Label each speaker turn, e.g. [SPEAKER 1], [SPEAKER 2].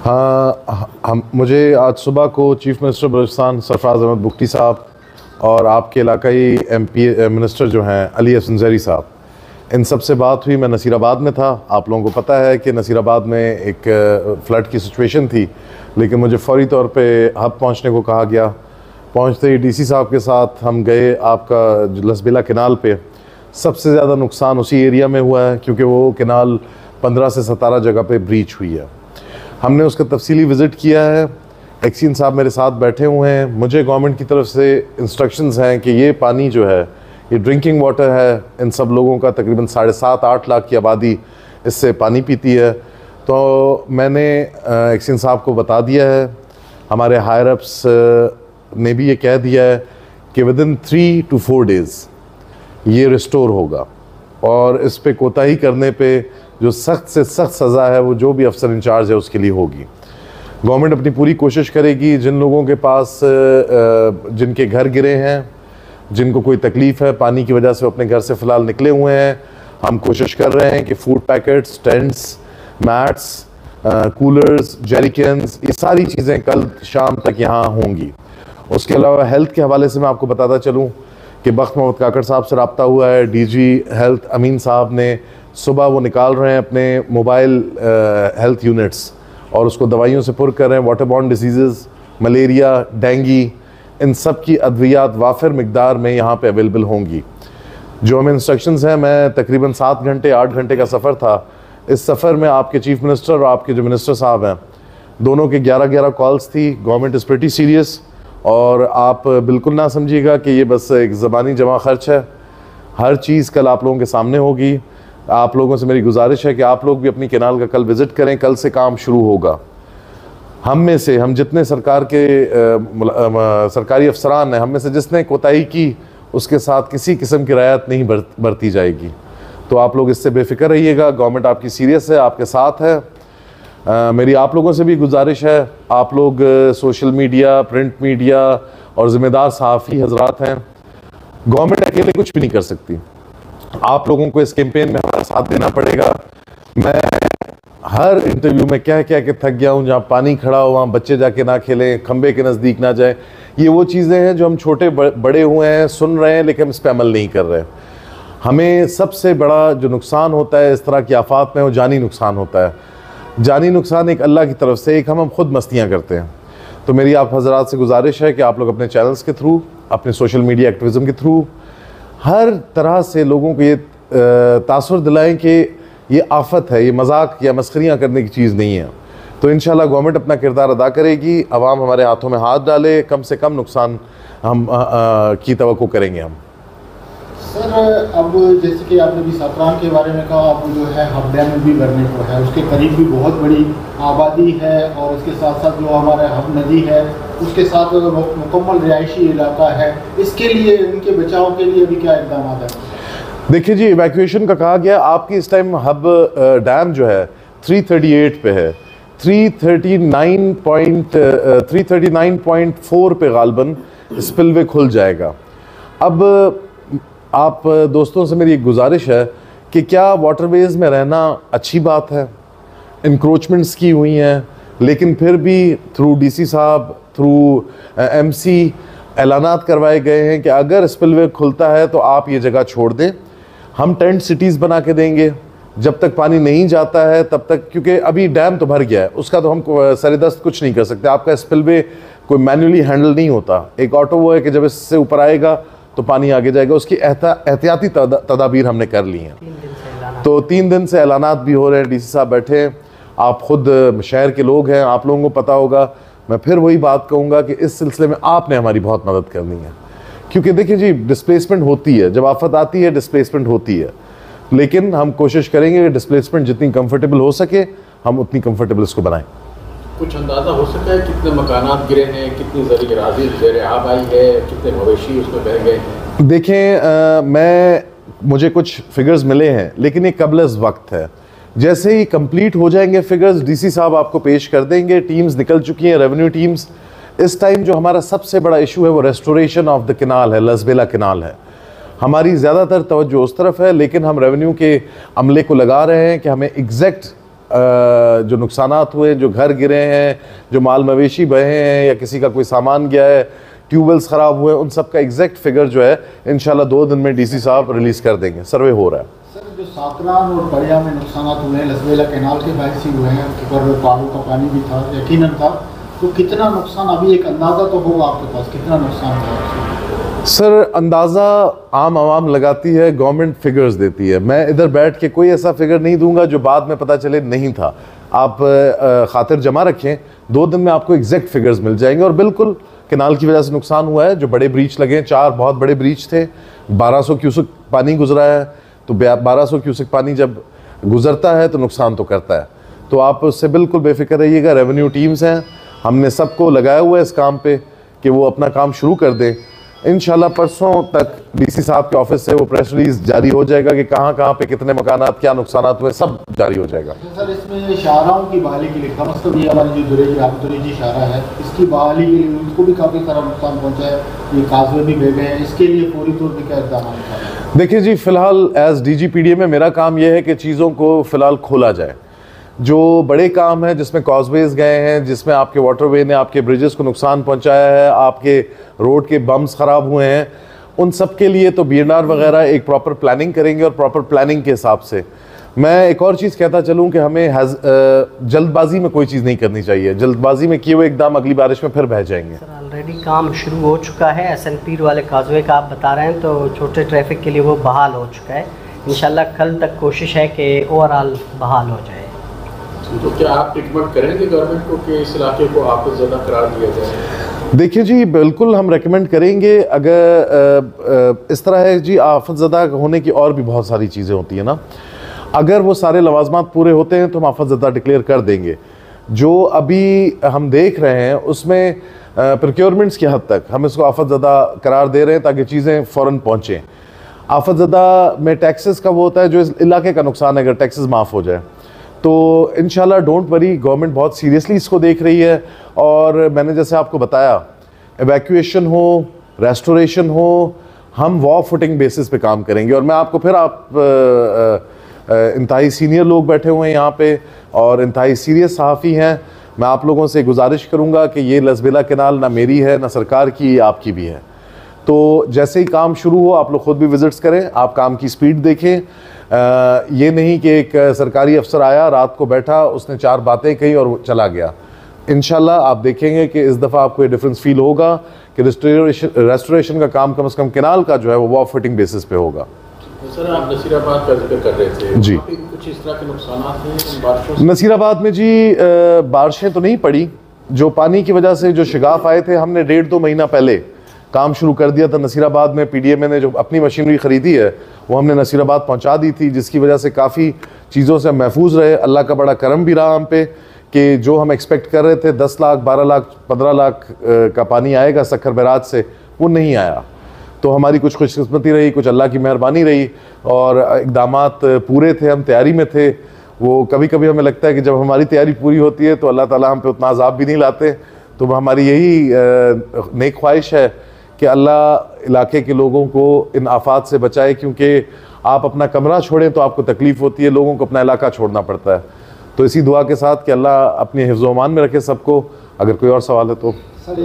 [SPEAKER 1] हाँ, हम मुझे आज सुबह को चीफ मिनिस्टर बलूचिस्तान सरफराज अहमद बुगटी साहब और आपके इलाकाई एमपी मिनिस्टर जो हैं अली हसन जहरी साहब, इन सब से बात हुई। मैं नसीराबाद में था। आप लोगों को पता है कि नसीराबाद में एक फ़्लड की सिचुएशन थी, लेकिन मुझे फ़ौरी तौर पे हब पहुंचने को कहा गया। पहुंचते ही डीसी साहब के साथ हम गए आपका लसबेला कैनाल पे। सबसे ज़्यादा नुकसान उसी एरिया में हुआ है क्योंकि वो कैनाल 15 से 17 जगह पे ब्रीच हुई है। हमने उसका तफसीली विज़िट किया है। एक्सीन साहब मेरे साथ बैठे हुए हैं। मुझे गवर्नमेंट की तरफ से इंस्ट्रक्शंस हैं कि ये पानी जो है ये ड्रिंकिंग वाटर है। इन सब लोगों का तकरीबन 7.5-8 लाख की आबादी इससे पानी पीती है। तो मैंने एक्सीन साहब को बता दिया है, हमारे हायर अप्स ने भी ये कह दिया है कि विदिन 3 to 4 डेज़ ये रिस्टोर होगा और इस पे कोताही करने पे जो सख्त से सख्त सज़ा है वो जो भी अफसर इंचार्ज है उसके लिए होगी। गवर्नमेंट अपनी पूरी कोशिश करेगी। जिन लोगों के पास जिनके घर गिरे हैं, जिनको कोई तकलीफ़ है पानी की वजह से, वो अपने घर से फ़िलहाल निकले हुए हैं। हम कोशिश कर रहे हैं कि food packets, tents, mats, coolers, jerrycans, ये सारी चीज़ें कल शाम तक यहाँ होंगी। उसके अलावा हेल्थ के हवाले से मैं आपको बताता चलूँ कि बख्त मोहम्मद काकड़ साहब से रब्ता हुआ है। डीजी हेल्थ अमीन साहब ने सुबह वो निकाल रहे हैं अपने मोबाइल हेल्थ यूनिट्स और उसको दवाइयों से पुर कर रहे हैं। Water borne disease, malaria, dengue, इन सब की अद्वियात वाफिर मिकदार में यहाँ पे अवेलेबल होंगी। जो हमें इंस्ट्रक्शंस हैं, मैं तकरीबन 7 घंटे 8 घंटे का सफ़र था। इस सफ़र में आपके चीफ मिनिस्टर और आपके जो मिनिस्टर साहब हैं, दोनों के 11-11 कॉल्स थी। गवर्नमेंट इज़ प्रिटी सीरियस और आप बिल्कुल ना समझिएगा कि ये बस एक ज़बानी जमा खर्च है। हर चीज़ कल आप लोगों के सामने होगी। आप लोगों से मेरी गुजारिश है कि आप लोग भी अपनी कैनाल का कल विज़िट करें। कल से काम शुरू होगा। हम जितने सरकार के सरकारी अफसरान हैं, हम में से जिसने कोताही की उसके साथ किसी किस्म की रियायत नहीं बरती जाएगी। तो आप लोग इससे बेफिक्र रहिएगा। गवर्नमेंट आपकी सीरियस है, आपके साथ है। मेरी आप लोगों से भी गुजारिश है, आप लोग सोशल मीडिया, प्रिंट मीडिया और ज़िम्मेदार सहाफ़ी हजरात हैं। गवर्नमेंट अकेले कुछ भी नहीं कर सकती। आप लोगों को इस कैंपेन में हमारा साथ देना पड़ेगा। मैं हर इंटरव्यू में कह के थक गया हूँ, जहाँ पानी खड़ा हो वहाँ बच्चे जाके ना खेलें, खंबे के नज़दीक ना जाएं। ये वो चीज़ें हैं जो हम छोटे बड़े हुए हैं, सुन रहे हैं, लेकिन हम इस पर अमल नहीं कर रहे। हमें सबसे बड़ा जो नुकसान होता है इस तरह की आफात में, वो जानी नुकसान होता है। जानी नुकसान एक अल्लाह की तरफ से, एक हम खुद मस्तियाँ करते हैं। तो मेरी आप हजरात से गुजारिश है कि आप लोग अपने चैनल्स के थ्रू, अपने सोशल मीडिया एक्टिविज़म के थ्रू हर तरह से लोगों को ये तासुर दिलाएं कि ये आफत है, ये मजाक या मस्खरियाँ करने की चीज़ नहीं है। तो इंशाल्लाह गवर्नमेंट अपना किरदार अदा करेगी। अवाम हमारे हाथों में हाथ डाले, कम से कम नुकसान हम की तवक्को करेंगे हम।
[SPEAKER 2] सर, अब जैसे कि आपने भी सातरान के बारे में कहा, अब जो है हब डैम भी बनने को है, उसके करीब भी बहुत बड़ी आबादी है और उसके साथ साथ जो हमारे हब नदी है उसके साथ मुकम्मल रिहायशी इलाका है। इसके लिए, उनके बचाव के लिए भी क्या इक़दाम है?
[SPEAKER 1] देखिए जी, इवैक्यूएशन का कहा गया। आपकी इस टाइम हब डैम जो है 338 पे है, 339.4 पे गालबन स्पिलवे खुल जाएगा। अब आप दोस्तों से मेरी एक गुजारिश है कि क्या वाटरवेज़ में रहना अच्छी बात है? इंक्रोचमेंट्स की हुई हैं, लेकिन फिर भी थ्रू डीसी साहब, थ्रू एमसी ऐलानात करवाए गए हैं कि अगर स्पिलवे खुलता है तो आप ये जगह छोड़ दें। हम टेंट सिटीज़ बना के देंगे जब तक पानी नहीं जाता है तब तक, क्योंकि अभी डैम तो भर गया है, उसका तो हम सरेदस्त कुछ नहीं कर सकते। आपका स्पिलवे कोई मैन्युअली हैंडल नहीं होता। एक ऑटो वो है कि जब इससे ऊपर आएगा तो पानी आगे जाएगा। उसकी एहतियाती तदाबीर हमने कर ली हैं। तो 3 दिन से ऐलानात भी हो रहे हैं। डीसी साहब बैठे हैं, आप ख़ुद शहर के लोग हैं, आप लोगों को पता होगा। मैं फिर वही बात कहूँगा कि इस सिलसिले में आपने हमारी बहुत मदद करनी है, क्योंकि देखिए जी, डिस्प्लेसमेंट होती है, जब आफत आती है डिस्प्लेसमेंट होती है, लेकिन हम कोशिश करेंगे कि डिस्प्लेसमेंट जितनी कंफर्टेबल हो सके हम उतनी कंफर्टेबल इसको बनाएं।
[SPEAKER 3] कुछ अंदाज़ा हो सका है कितने मकानात गिरे हैं, कितनी ज़मीन अराज़ी ज़ेर आब आई है, कितने मवेशी उसमें बह गए हैं?
[SPEAKER 1] देखें, मुझे कुछ फिगर्स मिले हैं, लेकिन ये कबल वक्त है। जैसे ही कंप्लीट हो जाएंगे फिगर्स, डीसी साहब आपको पेश कर देंगे। टीम्स निकल चुकी हैं, रेवेन्यू टीम्स। इस टाइम जो हमारा सबसे बड़ा इशू है वो रेस्टोरेशन ऑफ द कैनाल है, लसबेला कैनाल है। हमारी ज़्यादातर तवज्जो उस तरफ है, लेकिन हम रेवेन्यू के अमले को लगा रहे हैं कि हमें एग्जैक्ट जो नुकसानात हुए, जो घर गिरे हैं, जो माल मवेशी बहे हैं या किसी का कोई सामान गया है, ट्यूबवेल्स ख़राब हुए, उन सब का एग्जैक्ट फिगर जो है इंशाल्लाह 2 दिन में डीसी साहब रिलीज़ कर देंगे। सर्वे हो रहा है।
[SPEAKER 2] सर, जो साकरान और बड़िया में नुकसान हुए हैं, लसबेला कैनाल के बायस ही हुए हैं, ऊपर पहाड़ों का पानी भी था यकीनन था, तो कितना नुकसान, अभी एक अंदाज़ा तो होगा आपके पास, कितना नुकसान था?
[SPEAKER 1] सर, अंदाज़ा आम आवाम लगाती है, गवर्नमेंट फिगर्स देती है। मैं इधर बैठ के कोई ऐसा फिगर नहीं दूंगा जो बाद में पता चले नहीं था। आप खातिर जमा रखें, 2 दिन में आपको एग्जैक्ट फिगर्स मिल जाएंगे। और बिल्कुल कैनाल की वजह से नुकसान हुआ है, जो बड़े ब्रीच लगे, 4 बहुत बड़े ब्रीच थे, 1200 क्यूसेक पानी गुजरा है। तो 1200 क्यूसेक पानी जब गुजरता है तो नुकसान तो करता है। तो आप उससे बिल्कुल बेफिक्र रहिएगा। रेवेन्यू टीम्स हैं, हमने सबको लगाया हुआ है इस काम पे कि वो अपना काम शुरू कर दें। इंशाल्लाह परसों तक डीसी साहब के ऑफिस से वो प्रेस रिलीज जारी हो जाएगा कि कहाँ कहाँ पे कितने मकानात, क्या नुकसानात हुए, सब जारी हो जाएगा।
[SPEAKER 2] सर, इसमें शाहराओं की बहाली के लिए, कम अज़ कम ये हमारी जो दुरेजी शाहरा है, इसकी बहाली के लिए उनको भी काफ़ी सारा नुकसान पहुँचा है, ये काजवे भी बह गए हैं, इसके लिए पूरी तौर पर क्या इक़दाम उठा रहे हैं?
[SPEAKER 1] देखिए जी, फ़िलहाल एज DGPDA में मेरा काम यह है कि चीज़ों को फ़िलहाल खोला जाए। जो बड़े काम हैं जिसमें कॉजवेज गए हैं, जिसमें आपके वाटरवे ने आपके ब्रिजेस को नुकसान पहुंचाया है, आपके रोड के बम्स ख़राब हुए हैं, उन सब के लिए तो BNR वगैरह एक प्रॉपर प्लानिंग करेंगे। और प्रॉपर प्लानिंग के हिसाब से मैं एक और चीज़ कहता चलूँ कि हमें जल्दबाजी में कोई चीज़ नहीं करनी चाहिए। जल्दबाजी में किए हुए एकदम अगली बारिश में फिर बह जाएंगे।
[SPEAKER 4] सर, ऑलरेडी काम शुरू हो चुका है, SNP वाले काजवे का आप बता रहे हैं, तो छोटे ट्रैफिक के लिए वो बहाल हो चुका है। इंशाल्लाह कल तक कोशिश है कि ओवरऑल बहाल हो जाए।
[SPEAKER 3] तो क्या आप रिकमेंड करेंगे गवर्नमेंट को कि इस इलाके को आफत ज़दा करार दिया जाए?
[SPEAKER 1] देखिए जी, बिल्कुल हम रेकमेंड करेंगे। अगर इस तरह है जी, आफत ज़दा होने की और भी बहुत सारी चीज़ें होती हैं ना। अगर वो सारे लवाजमात पूरे होते हैं तो हम आफत ज़दा डिक्लेयर कर देंगे। जो अभी हम देख रहे हैं उसमें प्रोक्योरमेंट्स की हद तक हम इसको आफत ज़दा करार दे रहे हैं ताकि चीज़ें फ़ौरन पहुँचें। आफत ज़दा में टैक्सेस का वो होता है जो इस इलाके का नुकसान है, अगर टैक्सेस माफ़ हो जाए तो इंशाल्लाह डोंट वरी, गवर्नमेंट बहुत सीरियसली इसको देख रही है। और मैंने जैसे आपको बताया, एवैक्यूएशन हो, रेस्टोरेशन हो, हम वॉर फुटिंग बेसिस पे काम करेंगे। और मैं आपको फिर इंतहाई सीनियर लोग बैठे हुए हैं यहाँ पे और इंतहाई सीरियस सहाफ़ी हैं। मैं आप लोगों से गुजारिश करूँगा कि ये लसबेला कैनाल ना मेरी है ना सरकार की, आपकी भी है। तो जैसे ही काम शुरू हो आप लोग ख़ुद भी विज़िट्स करें, आप काम की स्पीड देखें। ये नहीं कि एक सरकारी अफसर आया, रात को बैठा, उसने 4 बातें कही और वो चला गया। इंशाल्लाह आप देखेंगे कि इस दफ़ा आपको ये डिफरेंस फील होगा कि रेस्टोरेशन का काम कम से कम कैनाल का जो है वो वॉर फिटिंग बेसिस पे होगा।
[SPEAKER 3] सर, आप नसीराबाद का जिक्र कर रहे थे
[SPEAKER 1] जी,
[SPEAKER 3] कुछ इस तरह के नुकसान हैं बारिशों से?
[SPEAKER 1] नसीराबाद में जी बारिशें तो नहीं पड़ी। जो पानी की वजह से जो शिगाफ आए थे, हमने 1.5-2 महीना पहले काम शुरू कर दिया था नसीराबाद में। PDMA ने जो अपनी मशीनरी ख़रीदी है वो हमने नसीराबाद पहुंचा दी थी, जिसकी वजह से काफ़ी चीज़ों से महफूज रहे। अल्लाह का बड़ा करम भी रहा हम पे कि जो हम एक्सपेक्ट कर रहे थे 10 लाख, 12 लाख, 15 लाख का पानी आएगा सक्खर बैराज से, वो नहीं आया। तो हमारी कुछ खुशकिस्मती रही, कुछ अल्लाह की मेहरबानी रही और इक़दामात पूरे थे, हम तैयारी में थे। वो कभी कभी हमें लगता है कि जब हमारी तैयारी पूरी होती है तो अल्लाह ताला हम पे उतना अज़ाब भी नहीं लाते। तो हमारी यही नेक ख्वाहिश है कि अल्लाह इलाके के लोगों को इन आफात से बचाए, क्योंकि आप अपना कमरा छोड़ें तो आपको तकलीफ़ होती है, लोगों को अपना इलाका छोड़ना पड़ता है। तो इसी दुआ के साथ कि अल्लाह अपनी हिफ्ज़-ओ-अमान में रखे सबको। अगर कोई और सवाल है तो।
[SPEAKER 2] सर,